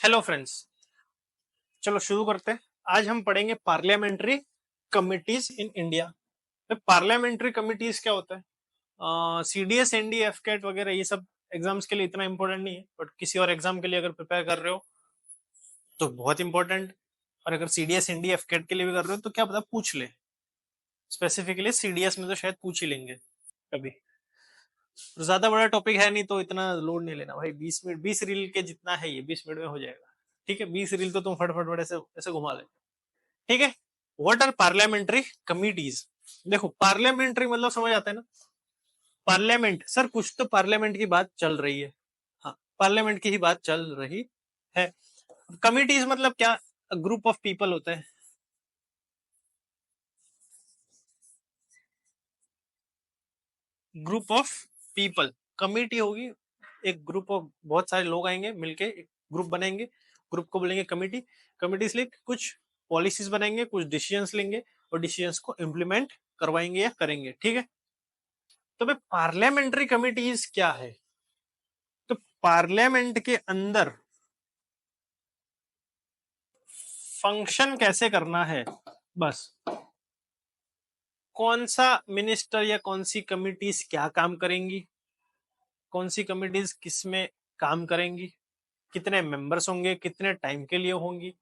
Hello friends, चलो शुरू करते हैं। आज हम पढ़ेंगे पार्लियामेंट्री कमिटीज इन इंडिया। तो पार्लियामेंट्री कमिटीज क्या होता है? सीडीएस एनडी एफकेट वगैरह ये सब एग्जाम्स के लिए इतना इंपॉर्टेंट नहीं है, बट किसी और एग्जाम के लिए अगर प्रिपेयर कर रहे हो तो बहुत इंपॉर्टेंट। और अगर सीडीएस एनडी एफकेट के लिए भी कर रहे हो तो क्या पता पूछ ले। स्पेसिफिकली सीडीएस में तो शायद पूछ ही लेंगे कभी। तो ज्यादा बड़ा टॉपिक है नहीं तो इतना लोड नहीं लेना भाई। 20 मिनट 20 रील के जितना है, ये 20 मिनट में हो जाएगा। ठीक है, 20 रील तो तुम फटफट ऐसे ऐसे घुमा ले। ठीक है। What are parliamentary committees? देखो, पार्लियामेंट्री मतलब समझ आता है ना। पार्लियामेंट सर, कुछ तो पार्लियामेंट की बात चल रही है। हाँ, पार्लियामेंट की ही बात चल रही है। कमिटीज मतलब क्या? ग्रुप ऑफ पीपल होते हैं। ग्रुप ऑफ पीपल कमिटी होगी। एक ग्रुप ऑफ बहुत सारे लोग आएंगे मिलके एक ग्रुप बनाएंगे। ग्रुप को बोलेंगे कमिटी। कमिटी इसलिए कुछ पॉलिसीज बनाएंगे, कुछ डिसीजंस लेंगे और डिसीजंस को इम्प्लीमेंट करवाएंगे या करेंगे। ठीक है। तो भाई पार्लियामेंट्री कमिटीज क्या है? तो पार्लियामेंट के अंदर फंक्शन कैसे करना है, बस। कौन सा मिनिस्टर या कौन सी कमिटीज क्या काम करेंगी, कौन सी कमिटीज किस में काम करेंगी, कितने मेंबर्स होंगे, कितने टाइम के लिए होंगी।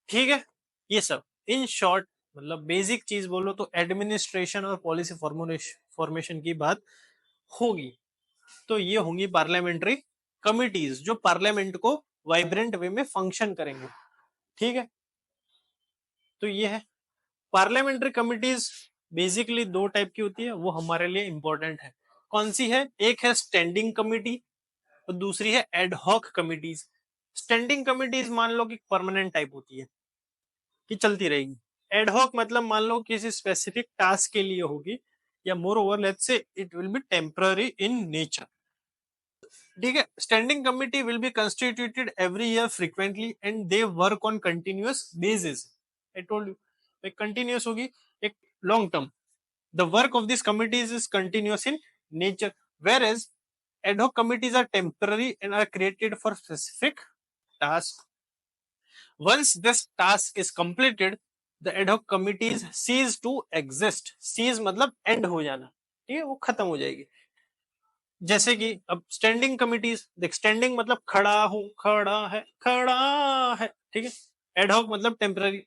ठीक है। ये सब इन शॉर्ट, मतलब बेसिक चीज बोलो तो एडमिनिस्ट्रेशन और पॉलिसी फॉर्मेशन की बात होगी। तो ये होंगी पार्लियामेंट्री कमिटीज जो पार्लियामेंट को वाइब्रेंट वे में फंक्शन करेंगे। ठीक है। तो ये है पार्लियामेंट्री कमिटीज। बेसिकली दो टाइप की होती है, वो हमारे लिए इंपॉर्टेंट है। कौन सी है? एक है स्टैंडिंग कमिटी और दूसरी है एडहॉक कमिटीज। स्टैंडिंग कमिटीज मान लो कि परमानेंट टाइप होती है कि चलती रहेगी। एडहॉक मतलब मान लो किसी स्पेसिफिक टास्क के लिए होगी, या more over let's say it will be temporary in nature. ठीक है। Standing committee will be constituted every year frequently and they work on continuous basis. I told you, एक कंटिन्यूअस होगी, एक long term. The work of this committees is continuous in nature, whereas ad hoc committees are temporary and are created for specific task. Once this task is completed, the ad hoc committees cease to exist. Cease मतलब end हो जाना। ठीक है, वो खत्म हो जाएगी। जैसे कि अब स्टैंडिंग कमिटीज देख, स्टैंडिंग मतलब खड़ा हूं, खड़ा है, खड़ा है। ठीक है। एडहॉक मतलब टेम्पररी।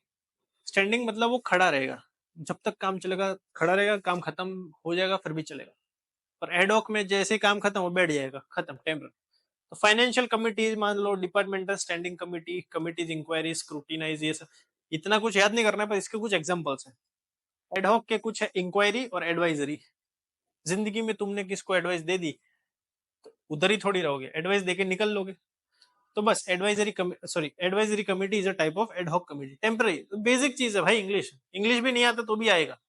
स्टैंडिंग मतलब वो खड़ा रहेगा, जब तक काम चलेगा खड़ा रहेगा, काम खत्म हो जाएगा फिर भी चलेगा। पर एडहॉक में जैसे काम खत्म हो बैठ जाएगा, खत्म, टेम्पररी। तो फाइनेंशियल कमिटीज मान लो, departmental standing committee, committees inquiry, scrutinise, ये सब इतना कुछ याद नहीं करना है, पर इसके कुछ एग्जांपल्स हैं। एडहॉक के कुछ है इंक्वायरी और एडवाइजरी। जिंदगी में तुमने किसको एडवाइस दे दी तो उधर ही थोड़ी रहोगे, एडवाइस देके निकल लोगे। तो बस advisory committee is a type of ad hoc committee, temporary. Basic चीज है भाई, इंग्लिश इंग्लिश भी नहीं आता तो भी आएगा।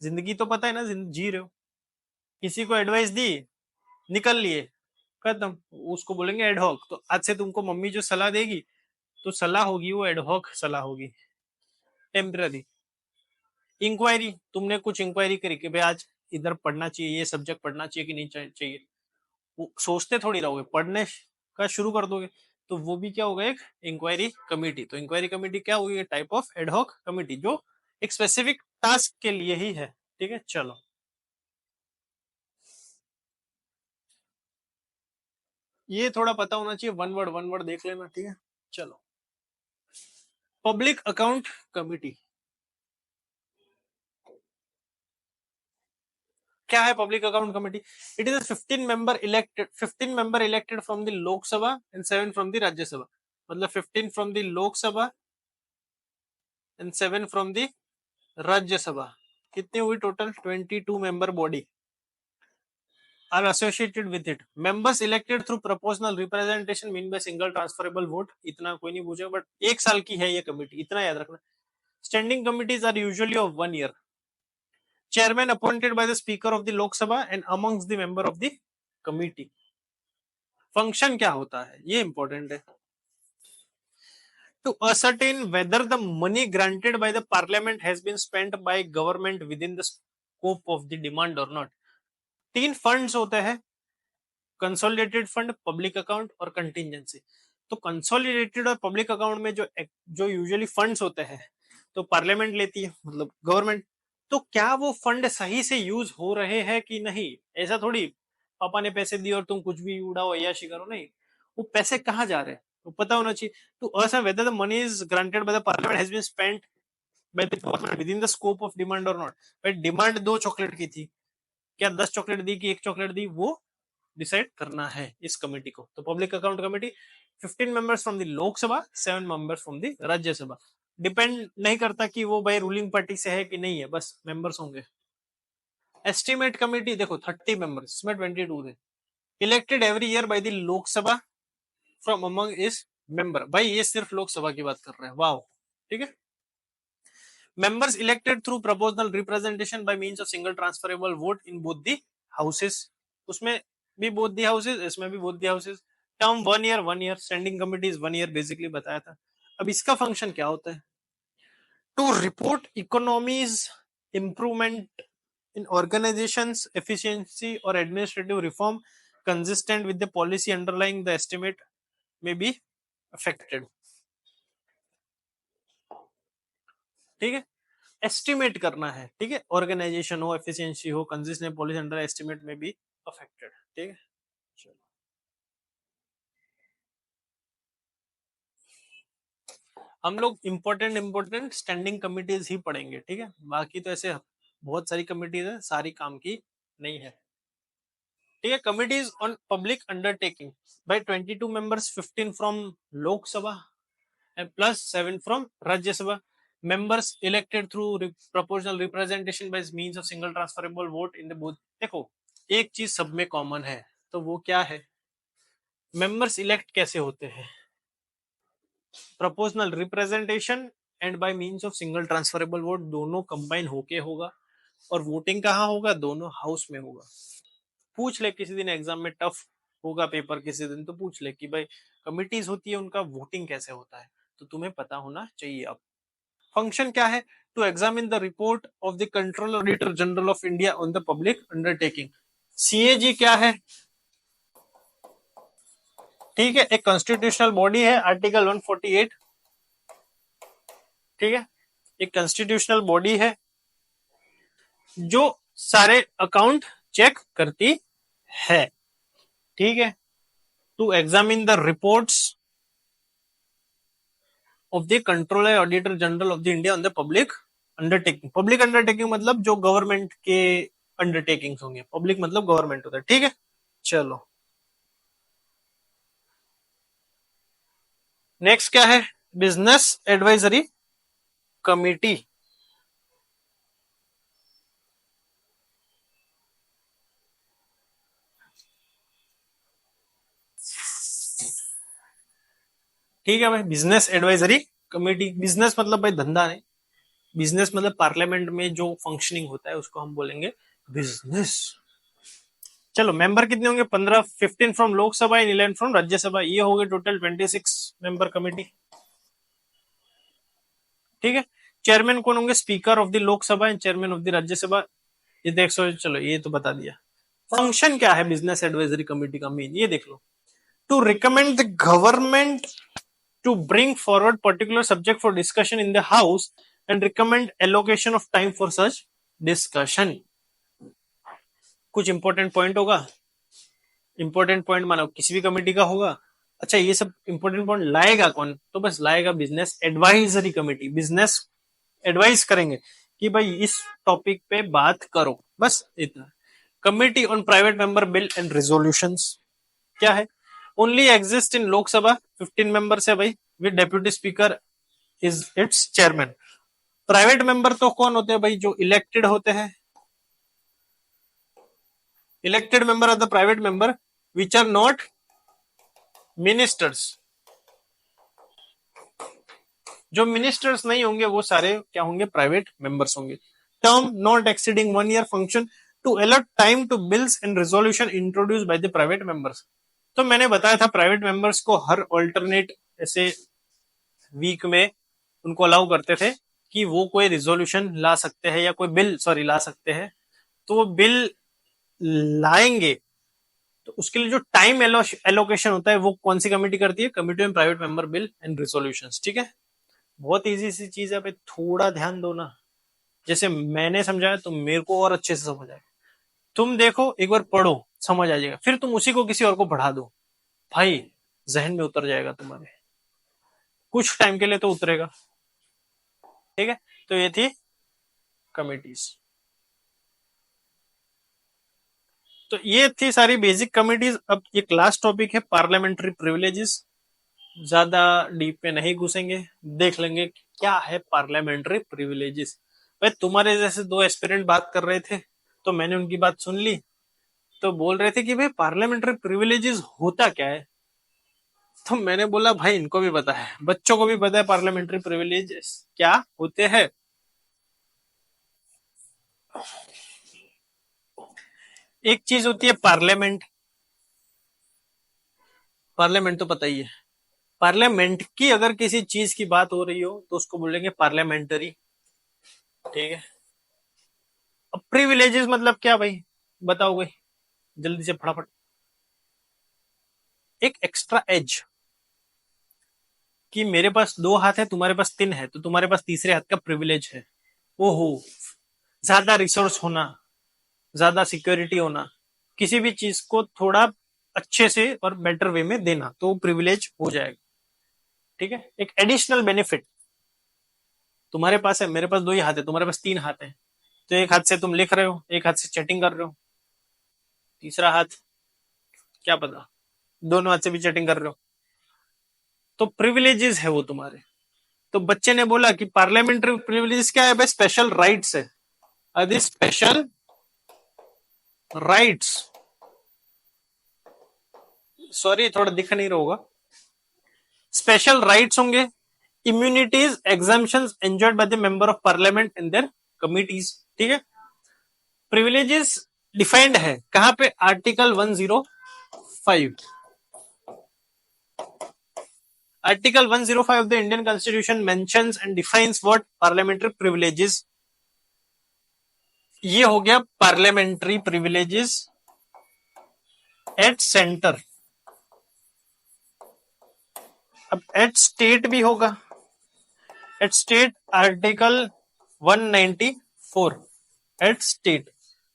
जिंदगी तो पता है ना, जी रहे हो। किसी को एडवाइस दी, निकल लिए, खत्म, उसको बोलेंगे एडहॉक। तो आज से तुमको मम्मी जो सलाह देगी तो सलाह होगी, वो एडहॉक सलाह होगी, टेम्पररी। इंक्वायरी, तुमने कुछ इंक्वायरी करी कि भाई आज इधर पढ़ना चाहिए, ये सब्जेक्ट पढ़ना चाहिए कि नहीं चाहिए, वो सोचते थोड़ी रहोगे, पढ़ने का शुरू कर दोगे। तो वो भी क्या होगा, एक इंक्वायरी कमेटी। तो इंक्वायरी कमेटी क्या होगी? टाइप ऑफ एडहॉक कमेटी जो एक स्पेसिफिक टास्क के लिए ही है। ठीक है, चलो ये थोड़ा पता होना चाहिए, वन वर्ड देख लेना। ठीक है, चलो। पब्लिक अकाउंट कमिटी क्या है? Public account committee, it is 15 member elected from the Lok Sabha and 7 from the Rajya Sabha. मतलब 15 from the Lok Sabha and 7 from the Rajya Sabha. कितनी हुई total? 22 member body are associated with it. Members elected through proportional representation mean by single transferable vote. इतना कोई नहीं पूछेगा, but एक साल की है ये कमेटी, इतना याद रखना। Standing committees are usually of 1 year. Chairman appointed by the Speaker of the Lok Sabha and amongst the member of the committee. Function क्या होता है ये इंपॉर्टेंट है। To ascertain whether the money granted by the parliament has been spent by government within the scope of the demand or not. 3 funds होते हैं, consolidated fund, public account और contingency. तो consolidated और पब्लिक अकाउंट में जो usually funds होते हैं तो पार्लियामेंट लेती है, मतलब गवर्नमेंट। तो क्या वो फंड सही से यूज हो रहे हैं कि नहीं, ऐसा थोड़ी पापा ने पैसे दिए और तुम कुछ भी उड़ाओ अय्याशी करो, नहीं। वो पैसे कहाँ जा रहे हैं वो पता होना चाहिए। To assert whether the money is granted by the parliament has been spent by the government with in the scope of demand और नॉट। भाई डिमांड 2 चॉकलेट की थी, क्या 10 चॉकलेट दी कि 1 चॉकलेट दी, वो डिसाइड करना है इस कमेटी को। तो public account committee 15 members from the Lok Sabha, 7 members from the Rajya Sabha. Depend नहीं करता कि वो भाई रूलिंग पार्टी से है कि नहीं है, बस मेंबर्स होंगे। एस्टिमेट कमेटी देखो 30 मेंबर्स, इसमें 22 थे। Elected every year by the Lok Sabha from among इस मेंबर। भाई ये सिर्फ लोकसभा की बात कर रहे हैं, वाह, ठीक है। Members elected through proportional representation by means of single transferable vote in both the houses. उसमें भी बोथ द हाउसेस, इसमें भी both the houses. Term 1 year 1 year, standing committee is 1 year, basically बताया था। अब इसका फंक्शन क्या होता है? To report economies improvement in organizations efficiency or administrative reform consistent with the policy underlying the estimate may be affected। ठीक है, estimate करना है, ठीक है, ऑर्गेनाइजेशन हो, एफिशिएंसी हो, कंसिस्टेंट पॉलिसी अंडर एस्टिमेट में भी अफेक्टेड, ठीक है। चलो हम लोग इंपॉर्टेंट स्टैंडिंग कमिटीज ही पढ़ेंगे, ठीक है। बाकी तो ऐसे बहुत सारी कमिटीज है, सारी काम की नहीं है, ठीक है। Committees on public undertaking bye 22 members, 15 from Lok Sabha and plus 7 from Rajya Sabha. Members elected through proportional representation by means of single transferable vote in the both। देखो एक चीज सब में कॉमन है, तो वो क्या है? मेंबर्स इलेक्ट कैसे होते हैं? Proportional representation and bye means of single transferable vote, दोनों कंबाइन होके होगा। और वोटिंग कहाँ होगा? दोनों हाउस में होगा। पूछ ले किसी दिन एग्जाम में, टफ होगा पेपर किसी दिन, तो पूछ ले कि भाई कमिटीज होती है उनका वोटिंग कैसे होता है, तो तुम्हें पता होना चाहिए। अब फंक्शन क्या है? To examine the report of the controller auditor general of India on the public undertaking. CAG क्या है? ठीक है, एक कॉन्स्टिट्यूशनल बॉडी है, आर्टिकल 148, ठीक है। एक कॉन्स्टिट्यूशनल बॉडी है जो सारे अकाउंट चेक करती है, ठीक है। To examine the reports of the controller auditor general of the India on the public undertaking. Public undertaking मतलब जो गवर्नमेंट के अंडरटेकिंग्स होंगे, पब्लिक मतलब गवर्नमेंट होता है, ठीक है। चलो नेक्स्ट क्या है? Business advisory committee. ठीक है भाई, बिजनेस एडवाइजरी कमेटी। बिजनेस मतलब भाई धंधा नहीं, बिजनेस मतलब पार्लियामेंट में जो फंक्शनिंग होता है उसको हम बोलेंगे बिजनेस। चलो मेंबर कितने होंगे? 15, 15 from Lok Sabha and 11 from Rajya Sabha, ये हो गए टोटल 26 मेंबर कमेटी, ठीक है। चेयरमैन कौन होंगे? Speaker of the Lok Sabha and chairman of the Rajya Sabha, ये देख सो। चलो ये तो बता दिया। फंक्शन क्या है बिजनेस एडवाइजरी कमेटी का? मेन ये देख लो, to recommend the government to bring forward particular subject for discussion in the house and recommend allocation of time for such discussion। कुछ इंपॉर्टेंट पॉइंट होगा, इंपॉर्टेंट पॉइंट मानो किसी भी कमेटी का होगा। अच्छा ये सब इंपॉर्टेंट पॉइंट लाएगा कौन? तो बस लाएगा business advisory committee. Business advice करेंगे कि भाई इस टॉपिक पे बात करो, बस इतना। Committee on private member bill and resolutions क्या है? Only exist in Lok Sabha, 15 members है भाई, with deputy speaker is its chairman. Private member तो कौन होते हैं भाई? जो इलेक्टेड होते हैं। Elected member are the private member which are not ministers. जो मिनिस्टर्स नहीं होंगे वो सारे क्या होंगे? प्राइवेट मेंबर्स होंगे। Term not exceeding 1 year, function to allot time to bills and resolution introduce by the private members. तो मैंने बताया था प्राइवेट मेंबर्स को हर ऑल्टरनेट ऐसे वीक में उनको अलाउ करते थे कि वो कोई रिजोल्यूशन ला सकते हैं या कोई बिल ला सकते हैं। तो वो बिल लाएंगे तो उसके लिए जो टाइम एलोकेशन होता है वो कौन सी कमेटी करती है? Committee on private member bill and resolutions. ठीक है, बहुत इजी सी चीज है, पे थोड़ा ध्यान दो ना। जैसे मैंने समझाया तो मेरे को और अच्छे से समझ आएगा। तुम देखो एक बार पढ़ो, समझ आ जाएगा, फिर तुम उसी को किसी और को पढ़ा दो, भाई जहन में उतर जाएगा तुम्हारे, कुछ टाइम के लिए तो उतरेगा। ठीक है, तो ये थी कमिटीज। तो ये थी सारी बेसिक कमिटीज। अब ये क्लास टॉपिक है पार्लियामेंट्री प्रिविलेजेस, ज्यादा डीप में नहीं घुसेंगे, देख लेंगे क्या है पार्लियामेंट्री प्रिविलेजेस। भाई तुम्हारे जैसे दो एस्पिरेंट बात कर रहे थे तो मैंने उनकी बात सुन ली, तो बोल रहे थे कि भाई पार्लियामेंट्री प्रिविलेजेस होता क्या है। तो मैंने बोला भाई इनको भी पता है, बच्चों को भी पता है पार्लियामेंट्री प्रिविलेजेस क्या होते हैं। एक चीज होती है पार्लियामेंट, पार्लियामेंट तो पता ही है। पार्लियामेंट की अगर किसी चीज की बात हो रही हो तो उसको बोलेंगे पार्लियामेंटरी। ठीक है, अब प्रिविलेजेस मतलब क्या भाई, बताओ भाई जल्दी से फटाफट। एक एक्स्ट्रा एज, कि मेरे पास दो हाथ है तुम्हारे पास तीन है, तो तुम्हारे पास तीसरे हाथ का प्रिविलेज है। ओहो, ज्यादा रिसोर्स होना, ज्यादा सिक्योरिटी होना, किसी भी चीज को थोड़ा अच्छे से और बेटर वे में देना, तो प्रिविलेज हो जाएगा। ठीक है, एक एडिशनल बेनिफिट तुम्हारे पास है, मेरे पास दो ही हाथ है, तुम्हारे पास तीन हाथ है, तो एक हाथ से तुम लिख रहे हो, एक हाथ से चैटिंग कर रहे हो, तीसरा हाथ क्या पता दोनों हाथ से भी चैटिंग कर रहे हो, तो प्रिविलेजेस है वो तुम्हारे। तो बच्चे ने बोला कि पार्लियामेंट्री प्रिविलेजेस क्या है भाई? स्पेशल राइट्स है, आदि स्पेशल राइट्स, सॉरी थोड़ा दिख नहीं रहा होगा, स्पेशल राइट्स होंगे, immunities exemptions enjoyed by the member of parliament in their committees. ठीक है, प्रिविलेजेस डिफाइंड है कहां पे? Article 105, article 105 of the Indian constitution mentions and defines what parliamentary privileges. ये हो गया पार्लियामेंट्री प्रिविलेजेस एट सेंटर। अब एट स्टेट भी होगा, at state article 194, at state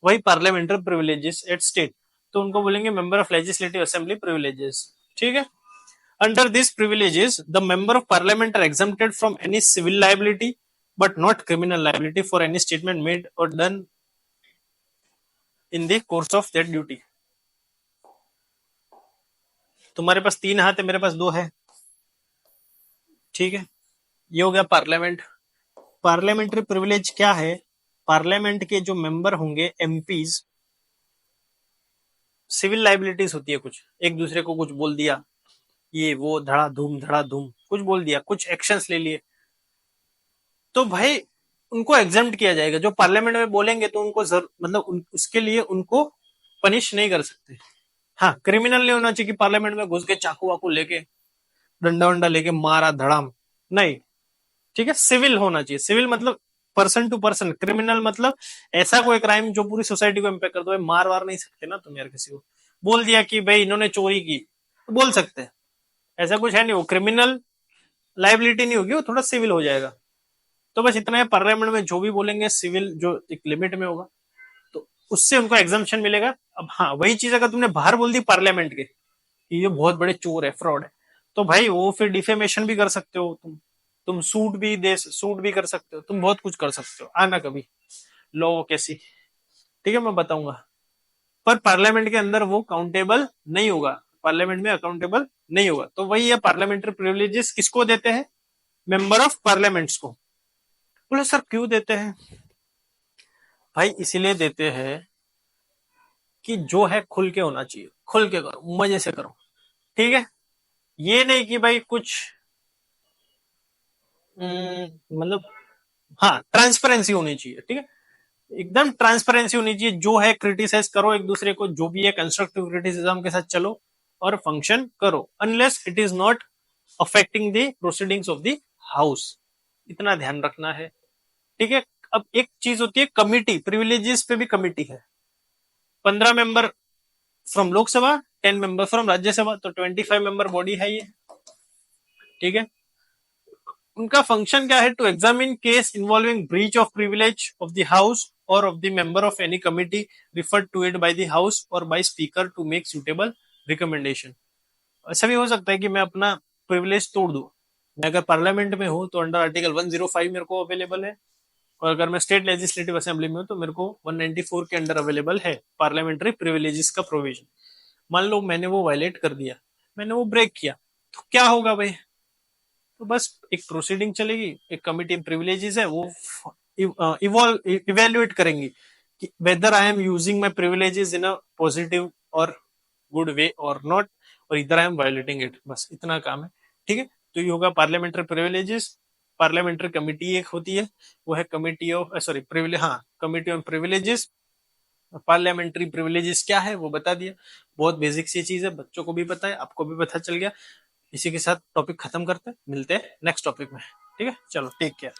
वही पार्लियामेंट्री प्रिविलेजेस एट स्टेट, तो उनको बोलेंगे member of legislative assembly privileges. ठीक है, under this privileges the member of parliament are exempted from any civil liability but not criminal liability for any statement made or done in the course of that duty. तुम्हारे पास तीन हाथ है, मेरे पास दो है। ठीक है, ये हो गया पार्लियामेंट। पार्लियामेंट्री प्रिविलेज क्या है? पार्लियामेंट के जो मेंबर होंगे एमपीज, सिविल लाइबिलिटीज होती है कुछ, एक दूसरे को कुछ बोल दिया, ये वो धड़ा धूम कुछ बोल दिया, कुछ एक्शंस ले लिए, तो भाई उनको एग्जाम्प्ट किया जाएगा। जो पार्लियामेंट में बोलेंगे तो उनको मतलब उसके लिए उनको पनिश नहीं कर सकते। हाँ, क्रिमिनल नहीं होना चाहिए कि पार्लियामेंट में घुस के चाकू वाकू लेके डंडा वंडा लेके मारा धड़ाम, नहीं। ठीक है, सिविल होना चाहिए। सिविल मतलब पर्सन टू पर्सन, क्रिमिनल मतलब ऐसा कोई क्राइम जो पूरी सोसाइटी को इम्पेक्ट कर दो। मार वार नहीं सकते ना तुम यार, किसी को बोल दिया कि भाई इन्होंने चोरी की तो बोल सकते हैं, ऐसा कुछ है नहीं। वो क्रिमिनल लाइबिलिटी नहीं होगी, वो थोड़ा सिविल हो जाएगा। तो बस इतना है, पार्लियामेंट में जो भी बोलेंगे सिविल जो एक लिमिट में होगा, तो उससे उनको एग्जाम्पशन मिलेगा। अब हाँ, वही चीज अगर तुमने बाहर बोल दी पार्लियामेंट के कि ये बहुत बड़े चोर है, फ्रॉड है, तो भाई वो फिर डिफेमेशन भी कर सकते हो तुम सूट भी कर सकते हो, तुम बहुत कुछ कर सकते हो। आना कभी लॉ कैसी, ठीक है मैं बताऊंगा। पर पार्लियामेंट के अंदर वो काउंटेबल नहीं होगा, पार्लियामेंट में अकाउंटेबल नहीं होगा। तो वही है, पार्लियामेंट्री प्रिविलेजेस किसको देते हैं? मेंबर ऑफ पार्लियामेंट्स को। बोले सर क्यों देते हैं? भाई इसीलिए देते हैं कि जो है खुल के होना चाहिए, खुल के करो, मजे से करो। ठीक है, ये नहीं कि भाई कुछ मतलब, हाँ ट्रांसपेरेंसी होनी चाहिए। ठीक है, एकदम ट्रांसपेरेंसी होनी चाहिए। जो है क्रिटिसाइज करो एक दूसरे को, जो भी है कंस्ट्रक्टिव क्रिटिसिज्म के साथ चलो और फंक्शन करो, unless it is not affecting the proceedings of the house. इतना ध्यान रखना है। ठीक है, अब एक चीज होती है कमिटी, प्रिविलेजेस पे भी कमिटी है। 15 member from Lok Sabha, 10 member from Rajya Sabha, तो 25 मेंबर बॉडी है ये। ठीक है, उनका फंक्शन क्या है? To examine case involving breach of privilege of the house or of the member of any committee referred to it by the house or by speaker to make suitable recommendation. ऐसा भी हो सकता है कि मैं अपना प्रिविलेज तोड़ दूं। मैं अगर पार्लियामेंट में हूं तो अंडर आर्टिकल 105 मेरे को अवेलेबल है, और अगर मैं स्टेट लेजिस्लेटिव असेंबली में हूं तो मेरे को 194 के अंडर अवेलेबल है पार्लियामेंट्री प्रिविलेजेस का प्रोविजन। मान लो मैंने वो वायलेट कर दिया, मैंने वो ब्रेक किया, तो क्या होगा भाई? तो बस एक प्रोसीडिंग चलेगी, एक कमिटी प्रिविलेजेस है वो इवॉल्व इवेल्युएट करेंगी कि whether I am using my privileges in a positive और गुड वे और नॉट, और इधर आई एम वायलेटिंग इट। बस इतना काम है। ठीक है, तो ये होगा पार्लियामेंट्री प्रिविलेजेस। पार्लियामेंट्री कमिटी एक होती है, वो है कमिटी ऑफ सॉरी प्रिविलेज, हाँ, committee on privileges. Parliamentary privileges क्या है वो बता दिया, बहुत बेसिक सी चीज है, बच्चों को भी पता है, आपको भी पता चल गया। इसी के साथ टॉपिक खत्म करते हैं, मिलते हैं नेक्स्ट टॉपिक में। ठीक है, चलो टेक केयर।